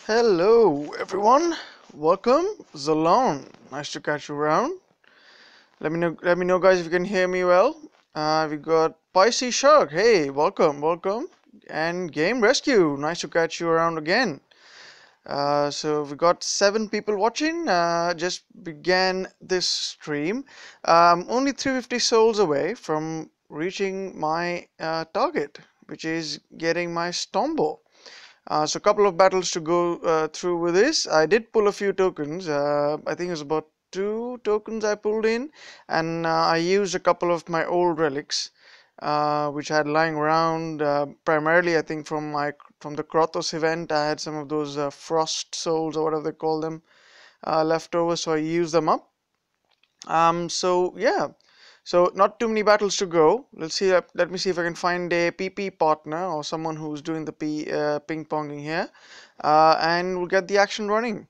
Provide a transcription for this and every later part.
Hello everyone, welcome Zalon. Nice to catch you around. Let me know guys if you can hear me well. We got Pisces Shark, hey, welcome. And Game Rescue, nice to catch you around again. So we got 7 people watching. Just began this stream. Only 350 souls away from reaching my target, which is getting my StormBoar. So a couple of battles to go through with this. I did pull a few tokens. I think it was about 2 tokens I pulled in, and I used a couple of my old relics, which I had lying around. Primarily, I think from the Krothos event, I had some of those frost souls or whatever they call them left over, so I used them up. So yeah. So not too many battles to go. Let's see. Let me see if I can find a PP partner or someone who's doing the ping ponging here, and we'll get the action running.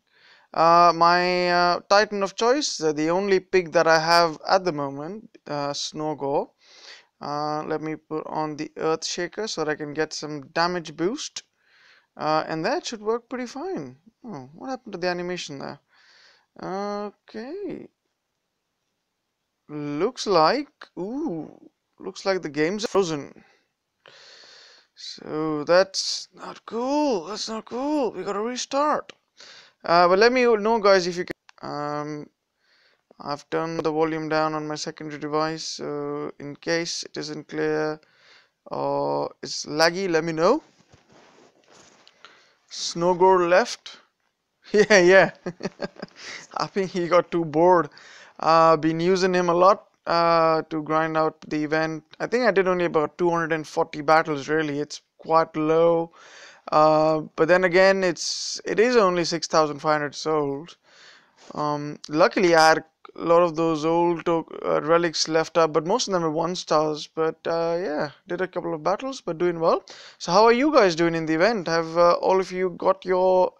My Titan of choice, the only pig that I have at the moment, StormBoar. Let me put on the Earth Shaker so that I can get some damage boost, and that should work pretty fine. Oh, what happened to the animation there? Okay. Looks like, looks like the game's frozen. So that's not cool. That's not cool. We gotta restart. But let me know, guys, if you can. I've turned the volume down on my secondary device, so in case it isn't clear or it's laggy, let me know. StormBoar left. Yeah. I think he got too bored. Been using him a lot to grind out the event. I think I did only about 240 battles. Really, it's quite low. But then again, it is only 6,500 souls. Luckily, I had a lot of those old relics left up, but most of them are 1 stars. But yeah, did a couple of battles, but doing well. So how are you guys doing in the event? Have all of you got your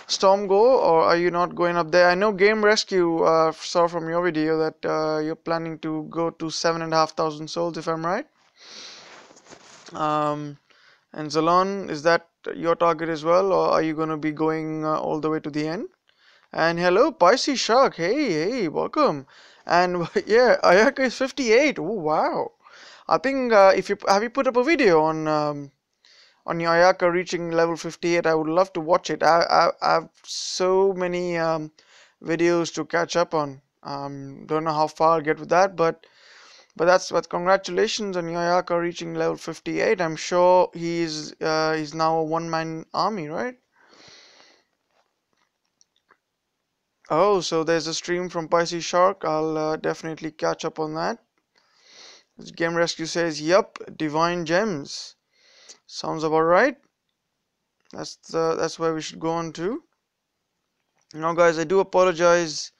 StormBoar, or are you not going up there? I know Game Rescue saw from your video that you're planning to go to 7,500 souls, if I'm right. And Zalon, is that your target as well, or are you going to be going all the way to the end? And hello, Pisces Shark. Hey, welcome. And yeah, Ayaka is 58. Oh, wow. I think if you have you put up a video on your Ayaka reaching level 58, I would love to watch it. I have so many videos to catch up on. Don't know how far I'll get with that, but congratulations on your Ayaka reaching level 58. I'm sure he's now a one-man army, right? Oh, so there's a stream from Pisces Shark. I'll definitely catch up on that. Game Rescue says, "Yup, divine gems." Sounds about right. That's where we should go on to. Now, guys, I do apologize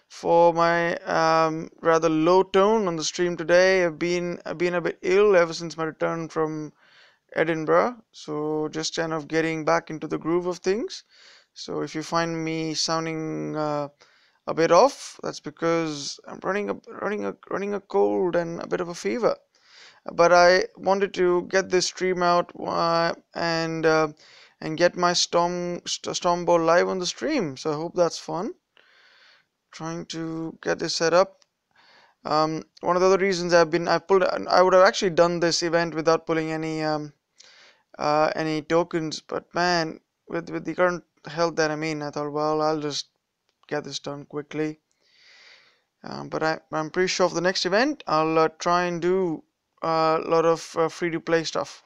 for my rather low tone on the stream today. I've been a bit ill ever since my return from Edinburgh, so just kind of getting back into the groove of things. So if you find me sounding a bit off, that's because I'm running a cold and a bit of a fever. But I wanted to get this stream out and get my StormBoar live on the stream. So I hope that's fun. Trying to get this set up. One of the other reasons I would have actually done this event without pulling any tokens, but man, with the current health that I'm in, I thought, well, I'll just get this done quickly. But I'm pretty sure for the next event, I'll try and do a lot of free-to-play stuff.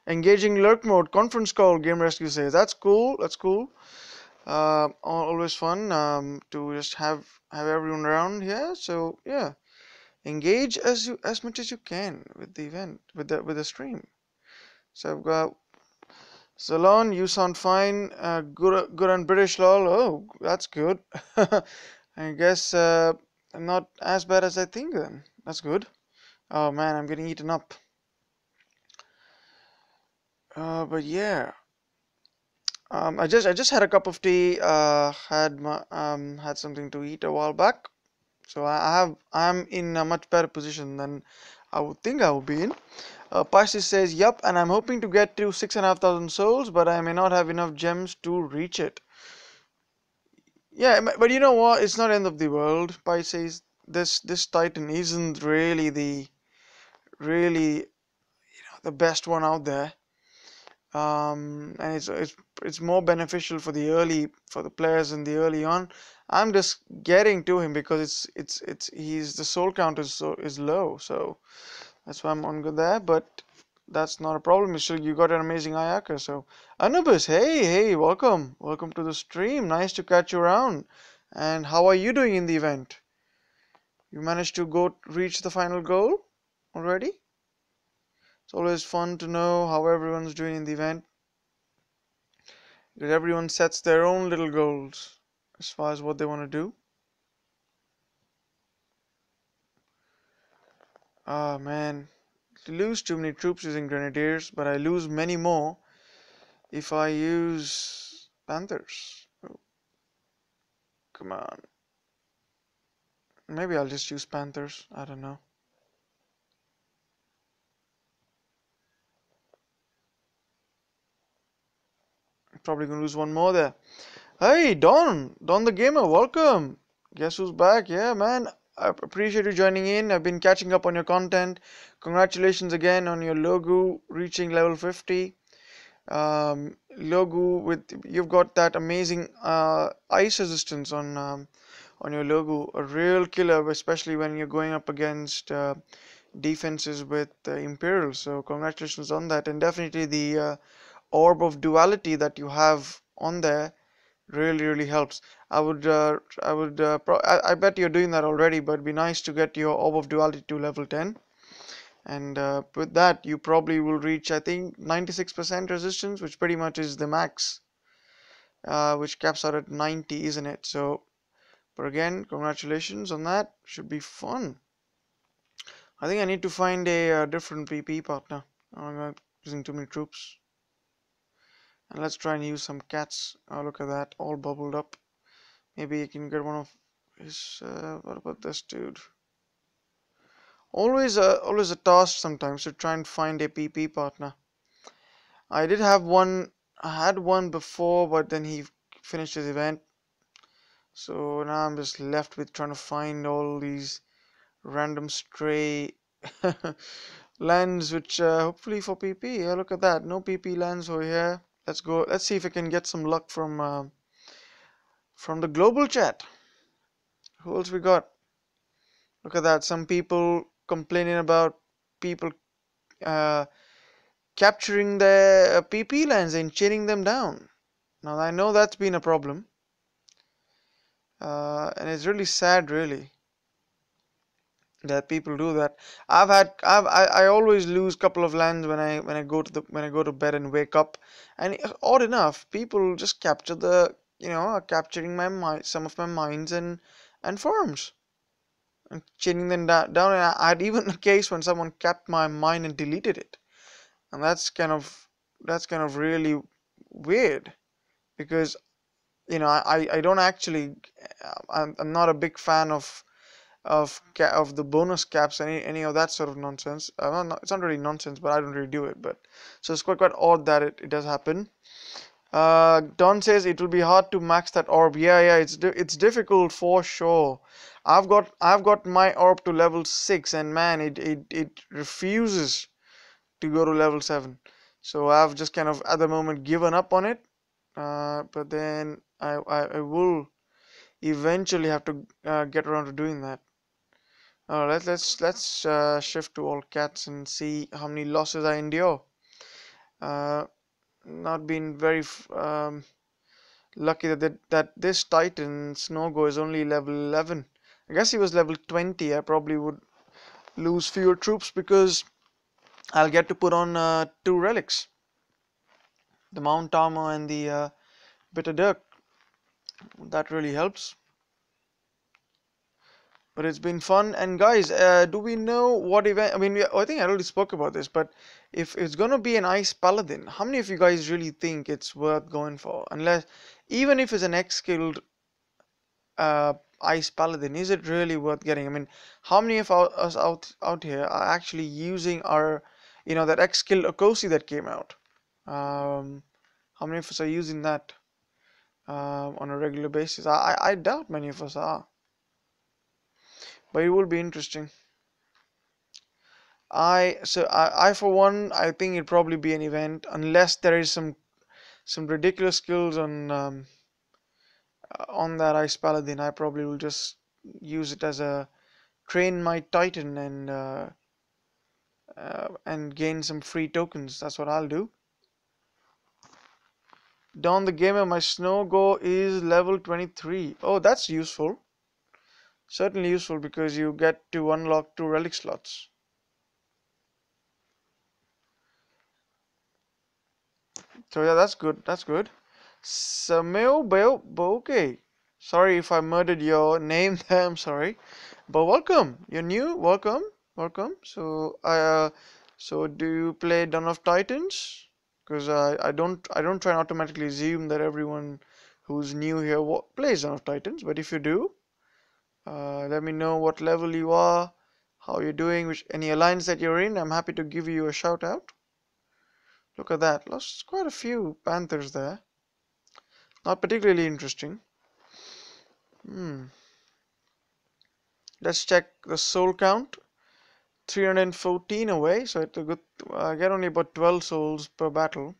Engaging lurk mode, conference call, Game Rescue says. That's cool. That's cool. Always fun to just have everyone around here. So yeah, engage as much as you can with the event, with the stream. So I've got Salon, you sound fine. Good on British lol. Oh, that's good. I guess I'm not as bad as I think then. That's good. Oh man, I'm getting eaten up. But yeah. I just had a cup of tea. Had something to eat a while back, so I'm in a much better position than I would think I would be in. Pashi says, "Yup, and I'm hoping to get to 6,500 souls, but I may not have enough gems to reach it." Yeah, but you know what? It's not end of the world. Pai says this Titan isn't really the best one out there. And it's more beneficial for the players in the early on. I'm just getting to him because it's he's the soul count is low, so that's why I'm on good there. But that's not a problem. Still, you got an amazing Ayaka. So Anubis, hey, welcome to the stream. Nice to catch you around. And how are you doing in the event? You managed to go reach the final goal already? It's always fun to know how everyone's doing in the event, because everyone sets their own little goals as far as what they want to do. Ah man, to lose too many troops using grenadiers, but I lose many more if I use panthers. Oh, come on. Maybe I'll just use panthers. I don't know. Probably gonna lose one more there. Hey, Don the gamer, welcome. Guess who's back? Yeah, man. I appreciate you joining in. I've been catching up on your content. Congratulations again on your logo reaching level 50. Logo with you've got that amazing ice resistance on your logo, a real killer, especially when you're going up against defenses with Imperial. So congratulations on that, and definitely the orb of duality that you have on there really helps. I bet you're doing that already, but it'd be nice to get your orb of duality to level 10. And with that, you probably will reach, I think, 96% resistance, which pretty much is the max, which caps out at 90, isn't it? So, but again, congratulations on that. Should be fun. I think I need to find a different PP partner. I'm not using too many troops. And let's try and use some cats. Oh, look at that, all bubbled up. Maybe you can get one of his. What about this dude? Always a task sometimes to try and find a PP partner. I did have one. I had one before, but then he finished his event. So now I'm just left with trying to find all these random stray lands, which hopefully for PP. Yeah, look at that. No PP lands over here. Let's go. Let's see if I can get some luck from the global chat. Who else we got? Look at that. Some people complaining about people uh, capturing their PP lands and chaining them down. Now I know that's been a problem, and it's really sad, really, that people do that. I always lose a couple of lands when I go to bed and wake up, and odd enough, people just capture are capturing some of my mines and farms and chaining them down. And I had even a case when someone capped my mine and deleted it, and that's kind of really weird, because I don't actually I'm not a big fan of the bonus caps, any of that sort of nonsense. It's not really nonsense, but I don't really do it. But so it's quite odd that it does happen. Don says it will be hard to max that orb. Yeah, it's difficult for sure. I've got my orb to level 6, and man, it refuses to go to level 7. So I've just kind of at the moment given up on it. But then I will eventually have to get around to doing that. Let's shift to all cats and see how many losses I endure. Uh, Not been very lucky that this Titan Snowgo is only level 11. I guess he was level 20. I probably would lose fewer troops because I'll get to put on 2 relics, the Mount Armor and the Bitter Dirk. That really helps. But it's been fun. And guys, do we know what event? I mean, I think I already spoke about this, but if it's gonna be an Ice Paladin, how many of you guys really think it's worth going for? Unless, even if it's an X skilled Ice Paladin, is it really worth getting? I mean, how many of us out here are actually using our, that X skill Okosi that came out? How many of us are using that on a regular basis? I doubt many of us are, but it will be interesting. I for one, I think it'd probably be an event unless there is some ridiculous skills on that Ice Paladin. I probably will just use it as a train my Titan and gain some free tokens. That's what I'll do. Down the gamer, my snow go is level 23. Oh, that's useful. Certainly useful because you get to unlock 2 relic slots. So yeah, that's good. That's good. Sameo Boke. Sorry if I murdered your name there. I'm sorry, but welcome. You're new. Welcome, welcome. So do you play Dawn of Titans? Because I don't try and automatically assume that everyone who's new here plays Dawn of Titans. But if you do, let me know what level you are, how you're doing, which any alliance that you're in. I'm happy to give you a shout out. Look at that. Lost quite a few Panthers there. Not particularly interesting. Let's check the soul count. 314 away, so it's a good. I get only about 12 souls per battle.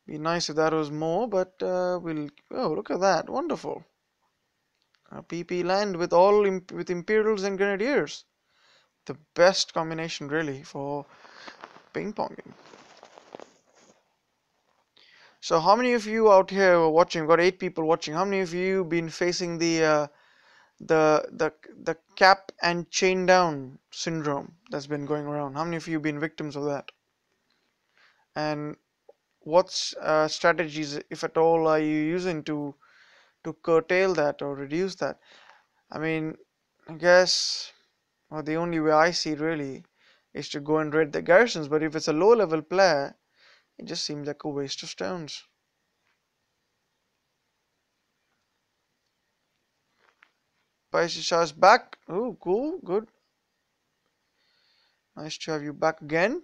Be nice if that was more, but we'll. Oh, look at that! Wonderful. A PP land with with Imperials and Grenadiers. The best combination, really, for ping ponging. So, how many of you out here are watching? We've got 8 people watching. How many of you been facing the cap and chain down syndrome that's been going around? How many of you been victims of that? And what strategies, if at all, are you using to curtail that or reduce that? I mean, I guess the only way I see really is to go and raid the garrisons. But if it's a low-level player, it just seems like a waste of stones. Paisha's back. Oh, cool, good. Nice to have you back again.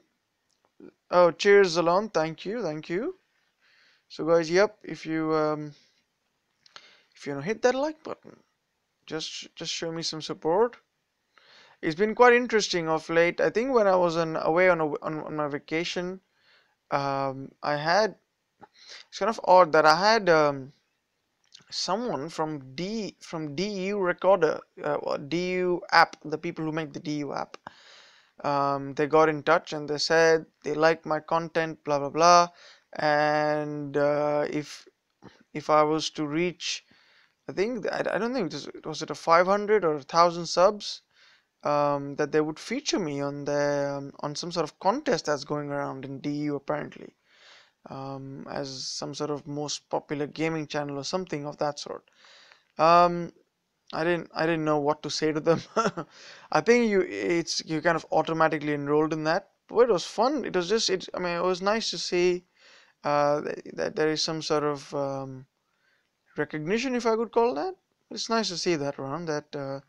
Oh, cheers, Zalon. Thank you, thank you. So, guys, yep. If you hit that like button, just show me some support. It's been quite interesting of late. I think when I was away on my vacation, I had it's kind of odd that I had someone from DU Recorder, DU app, the people who make the DU app. They got in touch and they said they like my content, blah blah blah, and if I was to reach, I think I don't think was it a 500 or 1,000 subs, that they would feature me on some sort of contest that's going around in DU apparently, as some sort of most popular gaming channel or something of that sort. Um, I didn't know what to say to them. I think you kind of automatically enrolled in that. But it was fun. It was just I mean it was nice to see that there is some sort of recognition, if I could call that. It's nice to see that around that.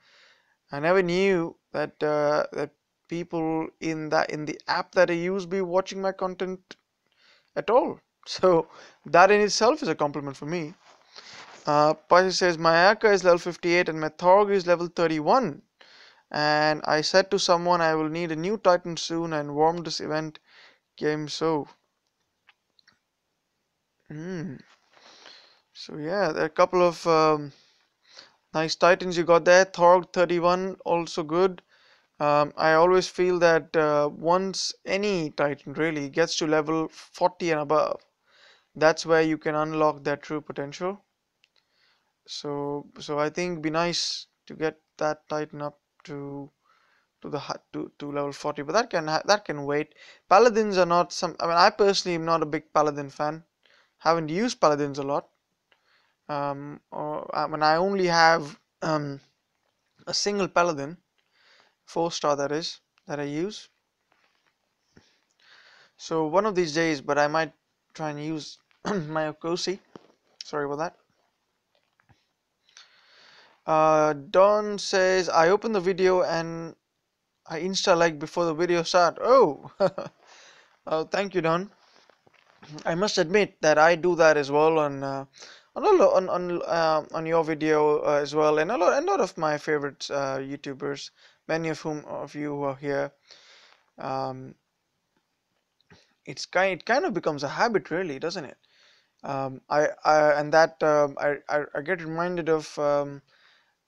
I never knew that people in the app that I use be watching my content at all. So that in itself is a compliment for me. Pashi says my Aka is level 58 and my Thorg is level 31. And I said to someone I will need a new Titan soon and warmed this event game so. So yeah, there are a couple of nice Titans you got there. Thorg 31 also good. I always feel that once any Titan really gets to level 40 and above, that's where you can unlock their true potential. So I think it'd be nice to get that Titan up to level 40, but that can wait. Paladins are not some. I mean, I personally am not a big Paladin fan. Haven't used Paladins a lot. I mean, I only have a single Paladin, 4-star that is, that I use. So one of these days, but I might try and use my Okosi. Sorry about that. Don says, I open the video and I insta like before the video start. Oh, thank you, Don. I must admit that I do that as well on your video as well, and a lot of my favorite YouTubers, many of whom of you who are here. Um, it kind of becomes a habit, really, doesn't it? I and that I get reminded of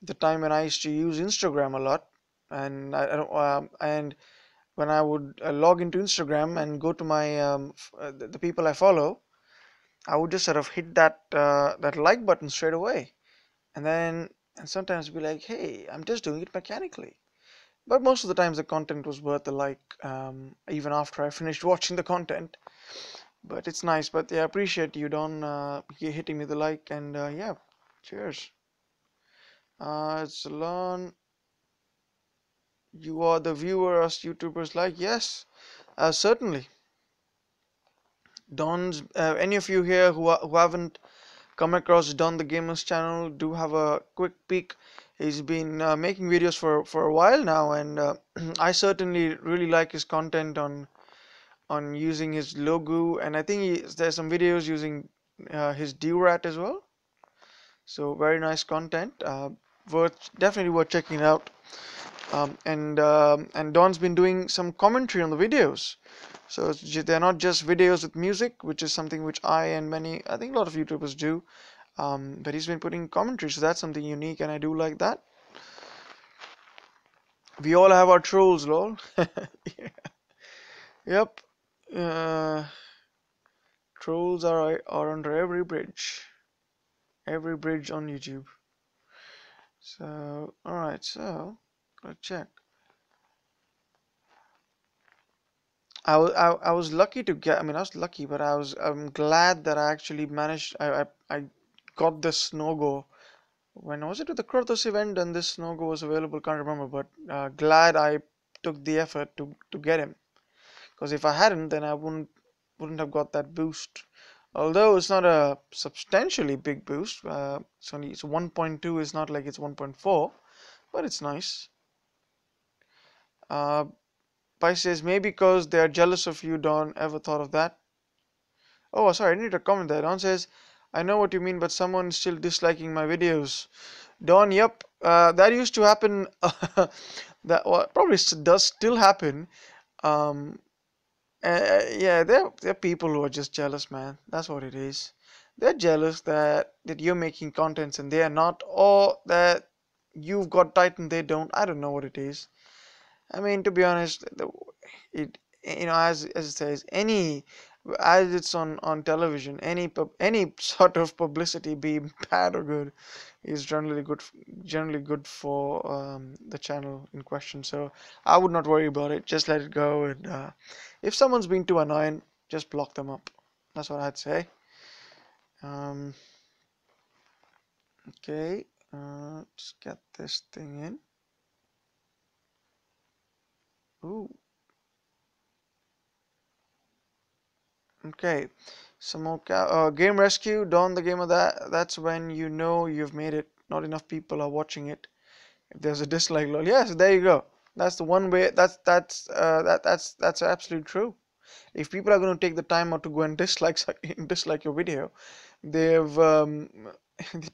the time when I used to use Instagram a lot, and I don't and when I would log into Instagram and go to my the people I follow, I would just sort of hit that like button straight away, and sometimes be like, hey, I'm just doing it mechanically. But most of the times the content was worth the like, even after I finished watching the content. But it's nice. But yeah, I appreciate you, Don, hitting me the like, and yeah, cheers. Salon, you are the viewer us YouTubers like. Yes, certainly. Don's any of you here who haven't come across Don the Gamer's channel, do have a quick peek. He's been making videos for a while now, and I certainly really like his content on using his logo, and I think there's some videos using his Durat as well. So very nice content, definitely worth checking out. And Don's been doing some commentary on the videos. So they're not just videos with music, which is something which I think a lot of YouTubers do. But he's been putting commentary, so that's something unique, and I do like that. We all have our trolls, lol. Yeah. Yep. Uh, Trolls are under every bridge on YouTube. So, all right. So, let's check. I was lucky to get. I mean, I was lucky, but I'm glad that I actually managed. I got this no-go. When was it at the Krothos event and this no-go was available? Can't remember, but glad I took the effort to get him. Because if I hadn't, then I wouldn't have got that boost. Although it's not a substantially big boost. It's 1.2. It's not like it's 1.4, but it's nice. Pi says maybe because they are jealous of you. Don, ever thought of that? Oh, sorry, I need to comment there. Don says, I know what you mean, but someone's still disliking my videos. Don, yep, that used to happen. That probably does still happen. Um, yeah, there are people who are just jealous, man. That's what it is. They're jealous that you're making contents and they are not, or that you've got Titan, they don't. I don't know what it is. I mean, to be honest, it as it says, as it's on television, any sort of publicity, be bad or good, is generally good for the channel in question. So I would not worry about it. Just let it go, and if someone's being too annoying, just block them up. That's what I'd say. Um, okay, let's get this thing in. Ooh. Okay, some more game rescue. Dawn the gamer. That's when you know you've made it. Not enough people are watching it. If there's a dislike, lol. Yes, there you go. That's the one way. That's absolutely true. If people are going to take the time out to go and dislike your video, they've they're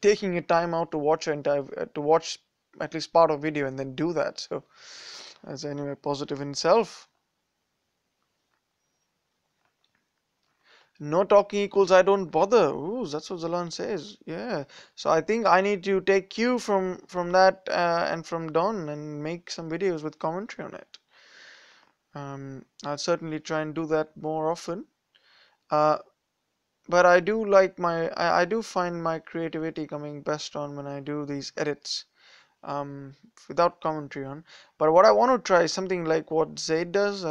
taking a time out to watch to watch at least part of video and then do that. So that's anyway positive in itself. No talking equals I don't bother. Ooh, that's what Zalan says. Yeah. So I think I need to take cue from that and from Don and make some videos with commentary on it. I'll certainly try and do that more often. Uh, but I do like I do find my creativity coming best on when I do these edits without commentary on. But what I want to try is something like what Zaid does.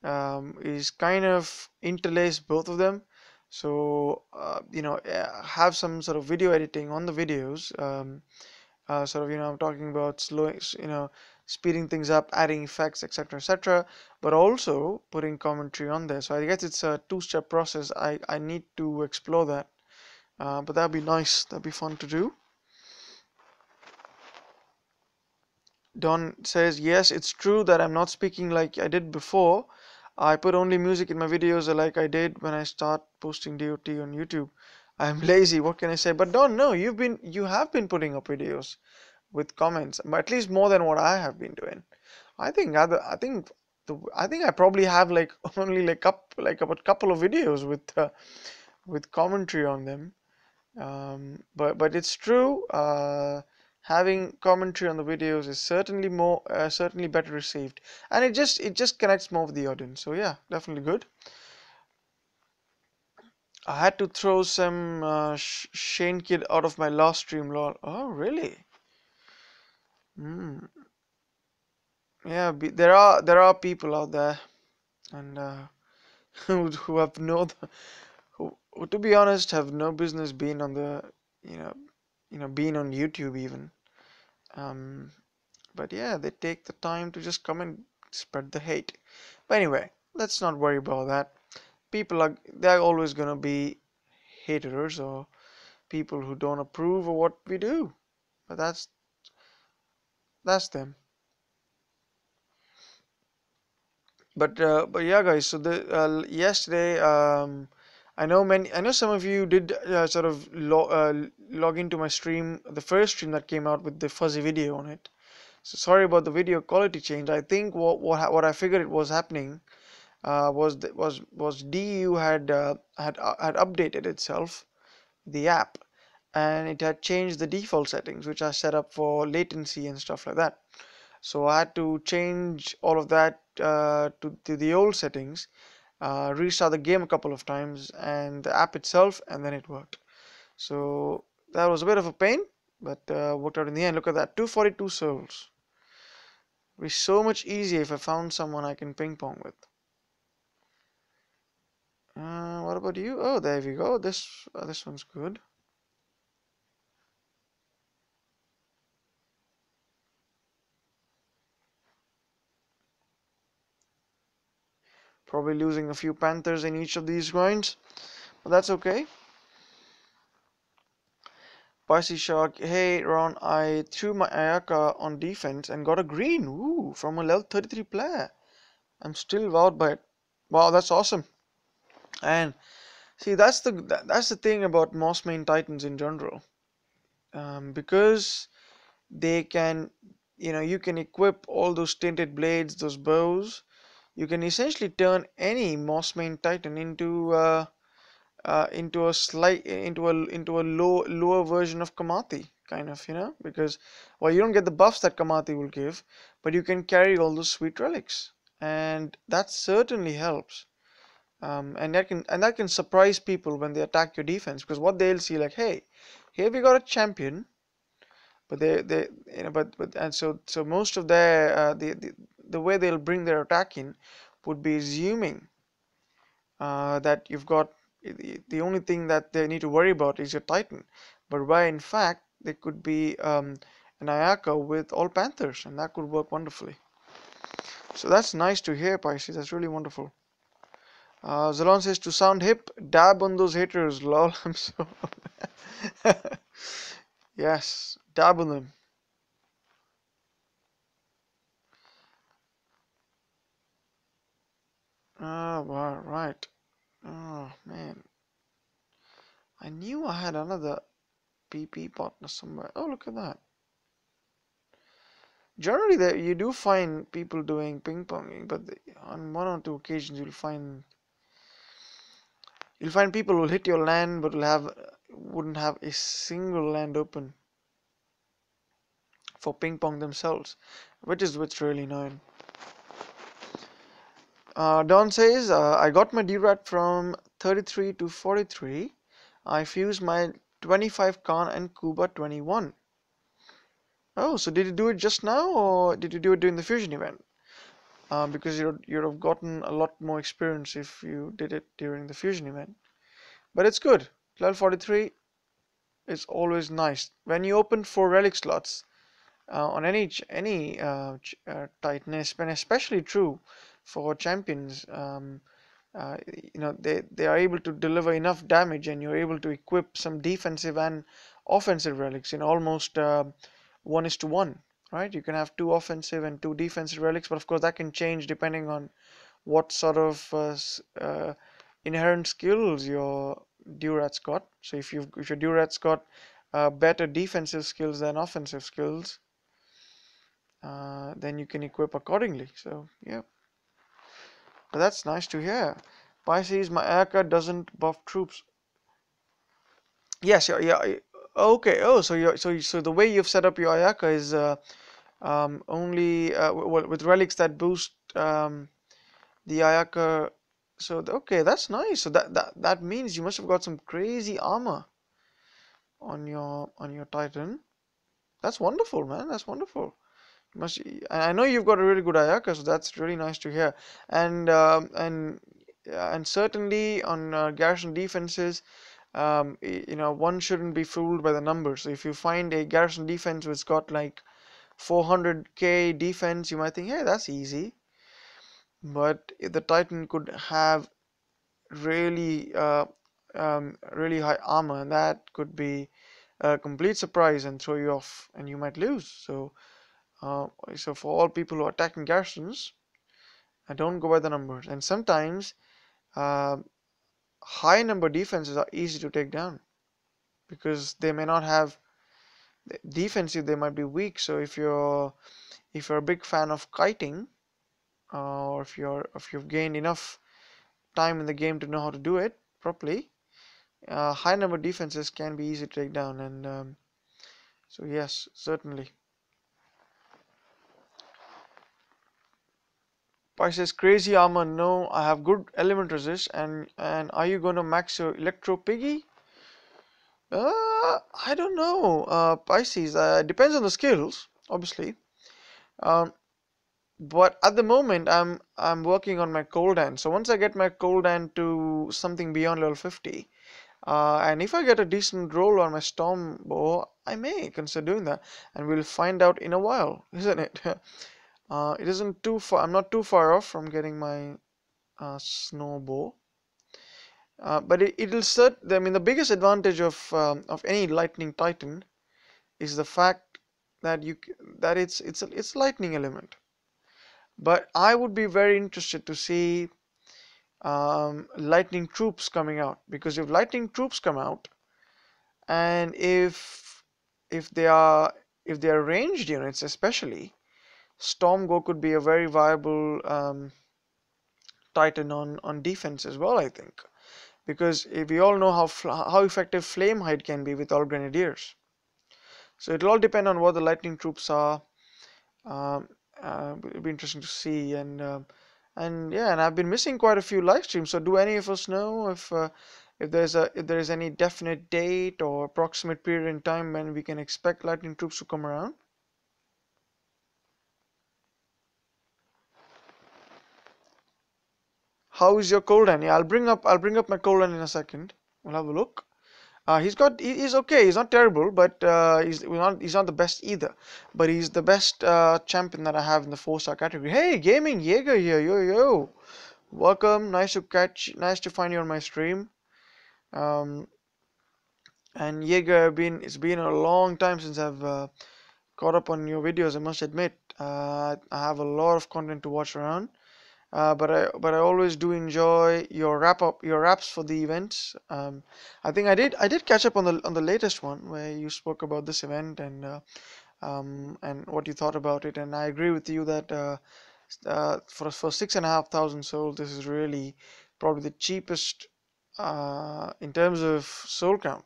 Is kind of interlace both of them. So have some sort of video editing on the videos. Sort of I'm talking about slowing, speeding things up, adding effects, etc., etc. But also putting commentary on there. So I guess it's a two-step process. I need to explore that. But that'd be nice. That'd be fun to do. Don says, yes, it's true that I'm not speaking like I did before. I put only music in my videos like I did when I start posting DOT on YouTube. I'm lazy, what can I say? But Don, no, you have been putting up videos with comments, at least more than what I have been doing. I think I probably have like only like about couple of videos with commentary on them. But it's true. Having commentary on the videos is certainly better received, and it just connects more with the audience. So yeah, definitely good. I had to throw some Shane Kid out of my last stream, lol. Oh really? Hmm. Yeah, there are people out there, and who have who, to be honest, have no business being on the you know being on YouTube even. Um, But yeah, they take the time to just come and spread the hate. But anyway, let's not worry about that. They're always gonna be haters or people who don't approve of what we do. But that's them. But yeah, guys. So the yesterday, I know some of you did sort of log into my stream, the first stream that came out with the fuzzy video on it. So sorry about the video quality change. I think what I figured it was happening was DU had updated itself, the app, and it had changed the default settings, which are set up for latency and stuff like that. So I had to change all of that to the old settings, restart the game a couple of times, and the app itself, and then it worked. So that was a bit of a pain, but worked out in the end. Look at that, 242 souls. It'd be so much easier if I found someone I can ping pong with. What about you? Oh, there we go. This one's good. Probably losing a few Panthers in each of these grinds, but that's okay. Spicy Shark, hey Ron, I threw my Ayaka on defense and got a green. Ooh, from a level 33 player. I'm still wowed by it. Wow, that's awesome. And see, that's the thing about Moss Main Titans in general. Because they can, you can equip all those tinted blades, those bows. You can essentially turn any Moss Main Titan into a slight into a lower version of Kamathi, kind of, because well, you don't get the buffs that Kamathi will give, but you can carry all those sweet relics, and that certainly helps. And that can surprise people when they attack your defense, because what they'll see, like, hey, here we got a champion, but they but and so most of their the way they'll bring their attack in would be assuming that you've got the only thing that they need to worry about is your Titan, but why in fact they could be an Ayaka with all Panthers, and that could work wonderfully. So that's nice to hear, Pisces. That's really wonderful. Zalon says, to sound hip, dab on those haters. Lol, I'm so. Yes, dab on them. Ah, wow, right. Oh man, I knew I had another PP partner somewhere. Oh, look at that. Generally, there you do find people doing ping ponging, but on one or two occasions you'll find people will hit your land, but wouldn't have a single land open for ping pong themselves, which is what's really annoying. Don says, I got my DRAT from 33 to 43. I fused my 25 Khan and Kuba 21. Oh, so did you do it just now, or did you do it during the fusion event? Because you'd have gotten a lot more experience if you did it during the fusion event. But it's good. Level 43 is always nice. When you open 4 relic slots on any Titan, and especially true for champions, they are able to deliver enough damage, and you're able to equip some defensive and offensive relics in almost 1:1. right? You can have 2 offensive and 2 defensive relics, but of course that can change depending on what sort of inherent skills your Durat's got. So if your Durat's got better defensive skills than offensive skills, then you can equip accordingly. So yeah, but that's nice to hear. Pisces, my Ayaka doesn't buff troops. Yes, yeah, yeah. Okay. Oh, so the way you've set up your Ayaka is only well, with relics that boost the Ayaka. So okay, that's nice. So that means you must have got some crazy armor on your Titan. That's wonderful, man. That's wonderful. Must I know you've got a really good Ayaka, so that's really nice to hear. And certainly on garrison defenses, one shouldn't be fooled by the numbers. So if you find a garrison defense which got like 400k defense, you might think, hey, that's easy. But if the Titan could have really really high armor, and that could be a complete surprise and throw you off, and you might lose. So for all people who are attacking garrisons, don't go by the numbers. And sometimes uh, high number defenses are easy to take down because they may not have defensive, they might be weak. So if you're a big fan of kiting, or if you've gained enough time in the game to know how to do it properly, high number defenses can be easy to take down. And so yes, certainly. Pi says crazy armor. No, I have good element resist. And are you going to max your electro piggy? I don't know. Pisces. Depends on the skills, obviously. Um, but at the moment, I'm working on my Coldan. So once I get my Coldan to something beyond level 50, and if I get a decent roll on my StormBoar, I may consider doing that, and we'll find out in a while, isn't it? It isn't too far. I'm not too far off from getting my Snowbow. But it'll cert. I mean, the biggest advantage of any lightning titan is the fact that it's lightning element. But I would be very interested to see lightning troops coming out, because if lightning troops come out, and if they are ranged units, especially, Stormgo could be a very viable titan on defense as well, I think, because we all know how effective flame hide can be with all grenadiers. So it'll all depend on what the lightning troops are. Um, it'll be interesting to see, and yeah, and I've been missing quite a few live streams. So do any of us know if there is any definite date or approximate period in time when we can expect lightning troops to come around? How is your Coldan? Yeah, I'll bring up my Coldan in a second. We'll have a look. He's okay. He's not terrible, but he's not the best either. But he's the best champion that I have in the 4-star category. Hey, gaming Jaeger here, yo. Welcome. Nice to find you on my stream. Um, and Jaeger, it's been a long time since I've caught up on your videos. I must admit, I have a lot of content to watch around. But I always do enjoy your raps for the events. I think I did catch up on the latest one where you spoke about this event and what you thought about it. And I agree with you that for 6,500 souls, this is really probably the cheapest in terms of soul count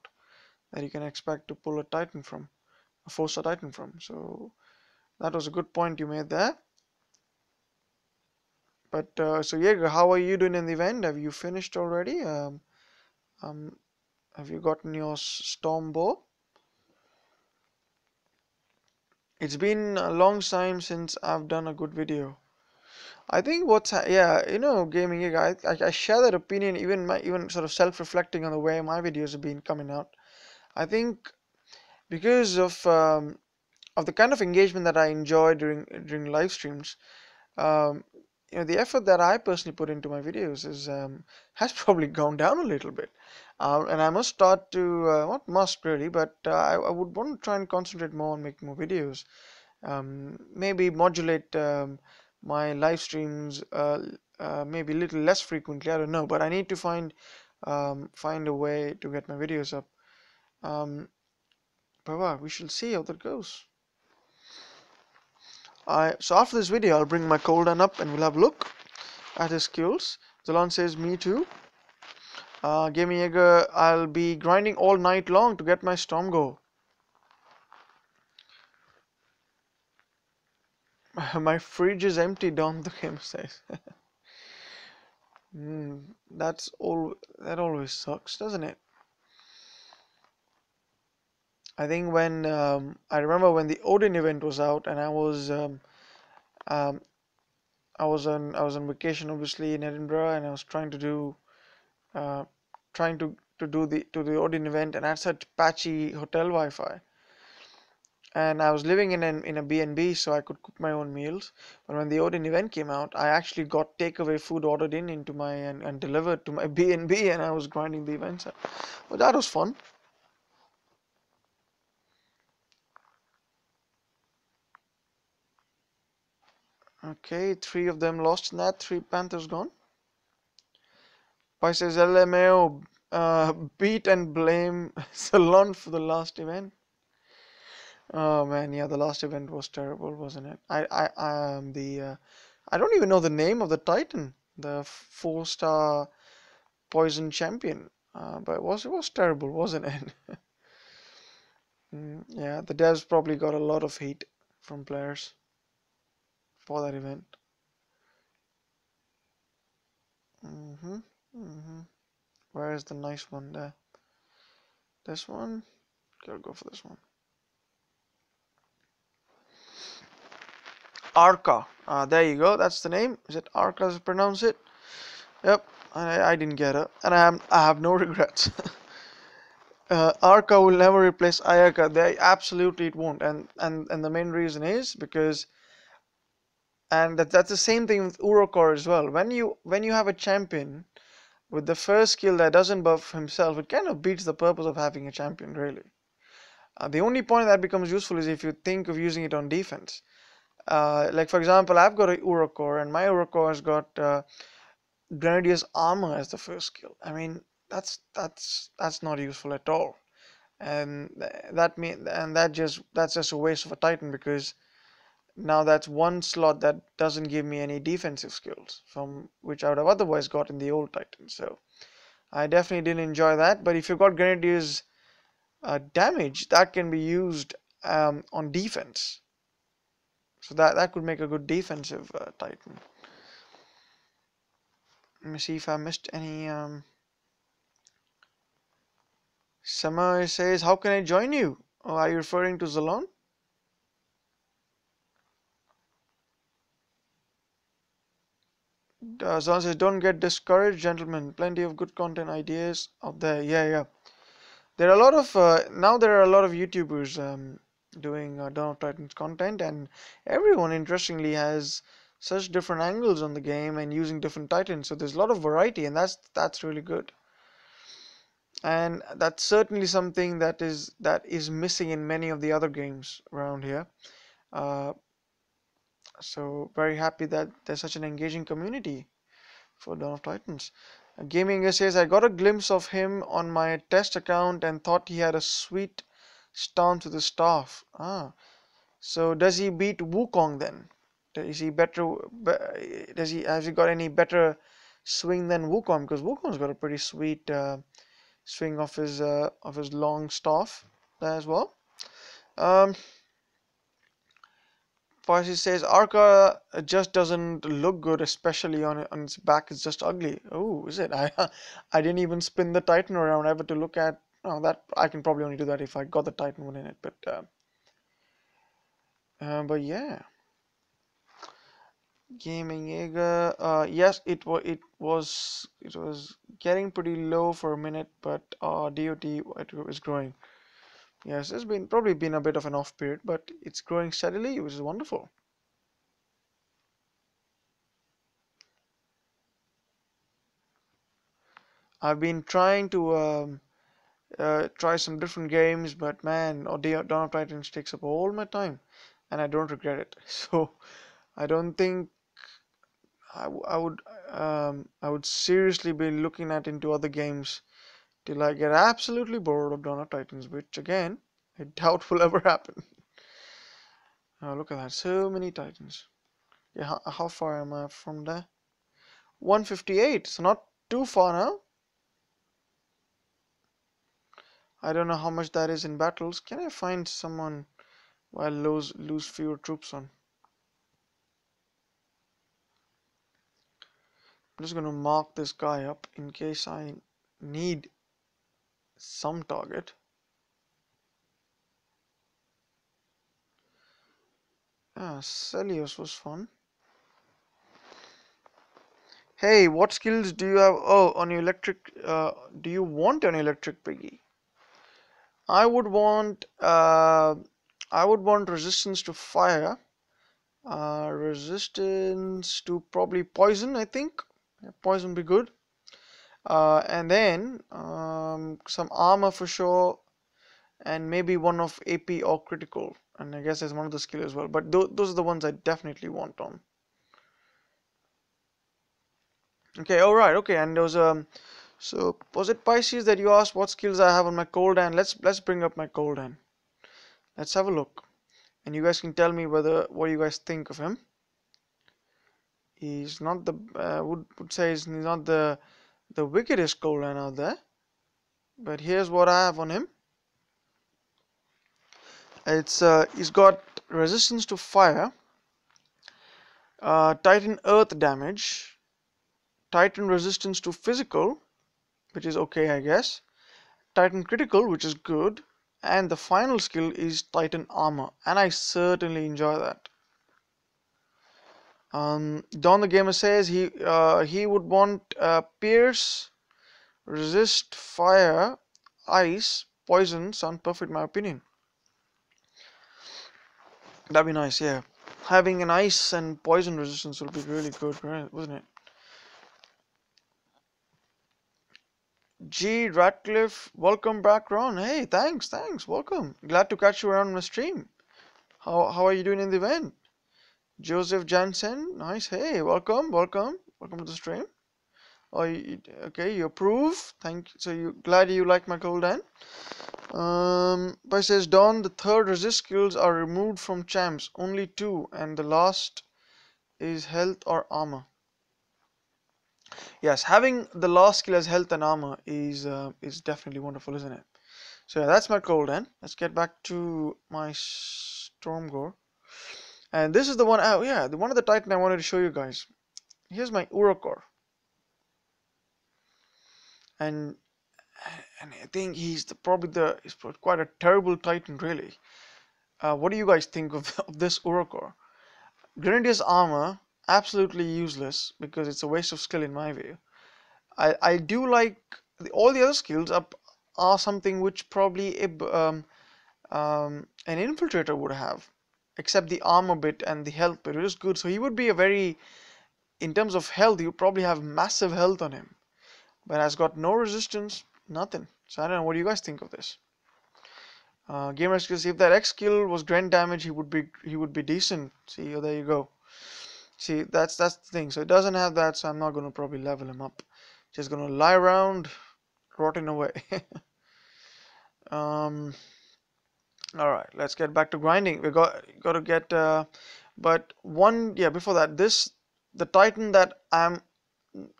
that you can expect to pull a 4-star Titan from. So that was a good point you made there. But so Jaeger, how are you doing in the event? Have you finished already? Um, have you gotten your StormBoar? It's been a long time since I've done a good video. I think yeah, gaming Jaeger, I share that opinion, even sort of self-reflecting on the way my videos have been coming out. I think because of the kind of engagement that I enjoy during live streams, um, the effort that I personally put into my videos has probably gone down a little bit, and I must start to not must really, but I would want to try and concentrate more on making more videos maybe modulate my live streams maybe a little less frequently. I don't know, but I need to find a way to get my videos up. Um, but well, we shall see how that goes. So after this video, I'll bring my Coldan up and we'll have a look at his skills. Zalon says, me too. Gaming Jaeger, I'll be grinding all night long to get my Storm go. My fridge is empty, Don the gamer says. That always sucks, doesn't it? I think when I remember when the Odin event was out and um, I was on vacation obviously in Edinburgh and I was trying to do uh, trying to do the Odin event and I had such patchy hotel Wi-Fi and I was living in a B&B so I could cook my own meals. But when the Odin event came out, I actually got takeaway food ordered in into my and delivered to my B&B and I was grinding the events. Well, that was fun. Okay, 3 of them lost in that, 3 Panthers gone. Pai says LMAO beat and blame Salon for the last event. Oh man, yeah, the last event was terrible, wasn't it? I don't even know the name of the Titan, the 4-star poison champion. But it was terrible, wasn't it? Yeah, the devs probably got a lot of hate from players for that event. hmm hmm Where is the nice one there? This one? Gotta go for this one. Arca. There you go. That's the name. Is it Arca as I pronounce it? Yep. I didn't get it, and I have no regrets. Arca will never replace Ayaka. They absolutely it won't, and the main reason is because that's the same thing with Urokor as well. When you have a champion with the first skill that doesn't buff himself, it kind of beats the purpose of having a champion really. The only point that becomes useful is if you think of using it on defense. Like for example, I've got a Urokor, and my Urokor has got Grenadier's armor as the first skill. I mean, that's not useful at all, and that's just a waste of a Titan because now that's one slot that doesn't give me any defensive skills from which I would have otherwise got in the old Titan. So I definitely didn't enjoy that. But if you've got Grenadier's damage, that can be used on defense. So that could make a good defensive Titan. Let me see if I missed any. Summer says, "How can I join you?" Oh, are you referring to Zalon? Zalon says, "Don't get discouraged, gentlemen. Plenty of good content ideas out there." Yeah, yeah. There are a lot of now. There are a lot of YouTubers doing Dawn of Titans content, and everyone interestingly has such different angles on the game and using different Titans. So there's a lot of variety, and that's really good. And that's certainly something that is missing in many of the other games around here. Uh, so very happy that there's such an engaging community for Dawn of Titans. Gaming says, I got a glimpse of him on my test account and thought he had a sweet stance with his staff. So does he beat Wukong then? Is he better? Has he got any better swing than Wukong? Because Wukong's got a pretty sweet swing of his long staff there as well. Farsi says Arca just doesn't look good, especially on its back. It's just ugly. Oh, is it? I didn't even spin the Titan around ever to look at. Oh, that I can probably only do that if I got the Titan one in it. But yeah, Gaming Jaeger. Yes, it was getting pretty low for a minute, but DOT it was growing. Yes, it's probably been a bit of an off period, but it's growing steadily, which is wonderful. I've been trying to try some different games, but man, Dawn of Titans takes up all my time. and I don't regret it. So I don't think I would seriously be looking at into other games till I get absolutely bored of Dawn of Titans, which again I doubt will ever happen. Oh, look at that, so many Titans. Yeah, how far am I from there? 158, so not too far now. I don't know how much that is in battles. Can I find someone while lose fewer troops on? I'm just going to mark this guy up in case I need some target. Ah, Celios was fun. Hey, what skills do you have? Oh, on your electric. Do you want an electric piggy? I would want. I would want resistance to fire. Resistance to probably poison. I think poison would be good. And then some armor for sure, and maybe one of AP or critical. And I guess there's one of the skill as well. But those are the ones I definitely want on. Okay, all right, okay. And there was so was it Pisces that you asked what skills I have on my Coldan? Let's bring up my Coldan. Let's have a look, and you guys can tell me what you guys think of him. He's not the would say he's not the wickedest Coldan out there, but here's what I have on him. It's he's got resistance to fire, Titan Earth damage, Titan resistance to physical, which is okay, I guess. Titan critical, which is good, and the final skill is Titan armor, and I certainly enjoy that. Don the Gamer says he would want pierce, resist fire, ice, poison. Sound perfect, in my opinion. That'd be nice, yeah. Having an ice and poison resistance would be really good, right? Wasn't it? G Ratcliffe, welcome back, Ron. Hey, thanks, welcome. Glad to catch you around the stream. How are you doing in the event? Joseph Jansen, nice. Hey, welcome to the stream. Oh, okay, you approve. Thank you. So you glad you like my Coldan. But says Don, the third resist skills are removed from champs. Only two, and the last is health or armor. Yes, having the last skill as health and armor is definitely wonderful, isn't it? So yeah, that's my Coldan. Let's get back to my StormBoar. And this is the one. Oh yeah, the one of the Titan I wanted to show you guys. Here's my Urokor. And I think he's quite a terrible Titan, really. What do you guys think of this Urokor? Grenadier's armor, absolutely useless because it's a waste of skill in my view. I do like all the other skills are something which probably an infiltrator would have, except the armor bit and the health bit, which is good. So he would be in terms of health, you probably have massive health on him, but has got no resistance, nothing. So I don't know. What do you guys think of this? Gamer skills. If that X skill was Gren damage, he would be decent. See, oh, there you go. See, that's the thing. So it doesn't have that, so I'm not gonna probably level him up. Just gonna lie around, rotting away. um. All right, let's get back to grinding. We got to get. But one, yeah. Before that, the Titan that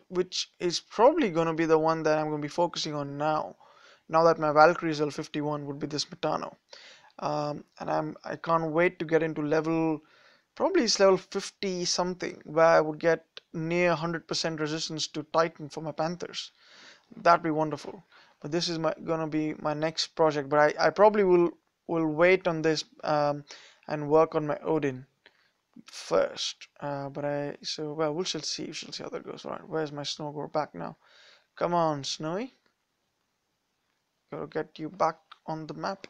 which is probably gonna be the one that I'm gonna be focusing on now. Now that my Valkyrie is level 51, would be this Metano. And I can't wait to get into probably it's level 50 something, where I would get near 100% resistance to Titan for my Panthers. That'd be wonderful. But this is gonna be my next project. But I probably will wait on this and work on my Odin first. Well, we shall see. We shall see how that goes. All right, where's my SnorGoar back now? Come on, Snowy. Gotta get you back on the map.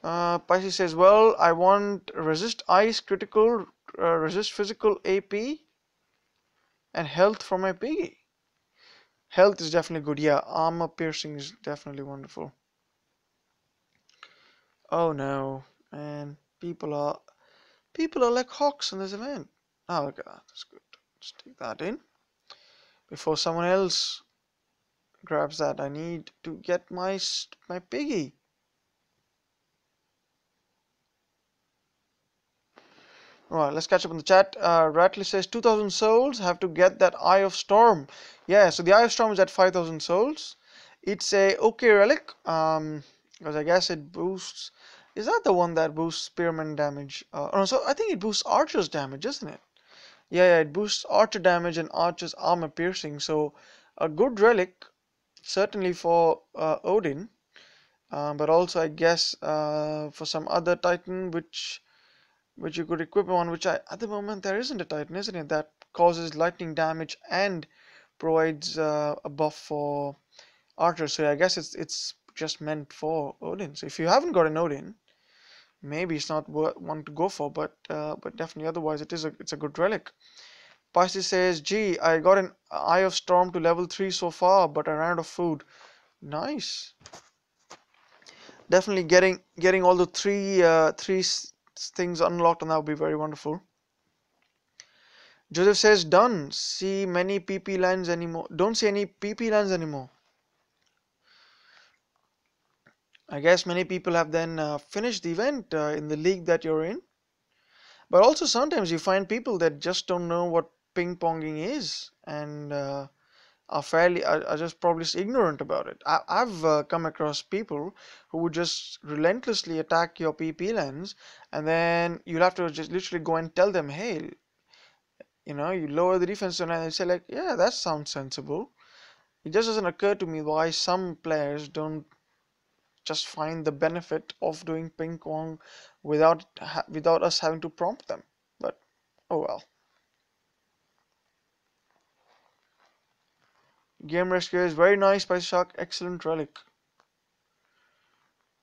Pisces says, well, I want resist ice, critical, resist physical AP, and health for my piggy. Health is definitely good. Yeah, armor piercing is definitely wonderful. Oh no, man. People are People are like hawks in this event. Oh, look at that. That's good. Let's take that in before someone else grabs that. I need to get my piggy. Alright, let's catch up on the chat. Ratley says 2,000 souls have to get that Eye of Storm. Yeah, so the Eye of Storm is at 5,000 souls. It's a okay relic, because I guess it boosts. Is that the one that boosts spearman damage? No, so I think it boosts archer's damage, isn't it? Yeah, it boosts archer damage and archer's armor piercing. So a good relic, certainly for Odin, but also I guess for some other Titan, which you could equip on, which at the moment there isn't a Titan, isn't it, that causes lightning damage and provides a buff for archers. So I guess it's just meant for Odin. So if you haven't got an Odin, maybe it's not one to go for, but definitely otherwise it's a good relic. Pasty says, "Gee, I got an Eye of Storm to level 3 so far, but I ran out of food." Nice. Definitely getting all the three things unlocked, and that would be very wonderful. Joseph says, "Done. See many PP lands anymore. Don't see any PP lands anymore." I guess many people have then finished the event in the league that you're in. But also sometimes you find people that just don't know what ping ponging is, and are just probably ignorant about it. I've come across people who would just relentlessly attack your PP lands, and then you'll have to just literally go and tell them, "Hey, you lower the defense," and they say like, "Yeah, that sounds sensible." It just doesn't occur to me why some players don't just find the benefit of doing ping pong without us having to prompt them. But oh well. Game Rescue is very nice by Shark. Excellent relic.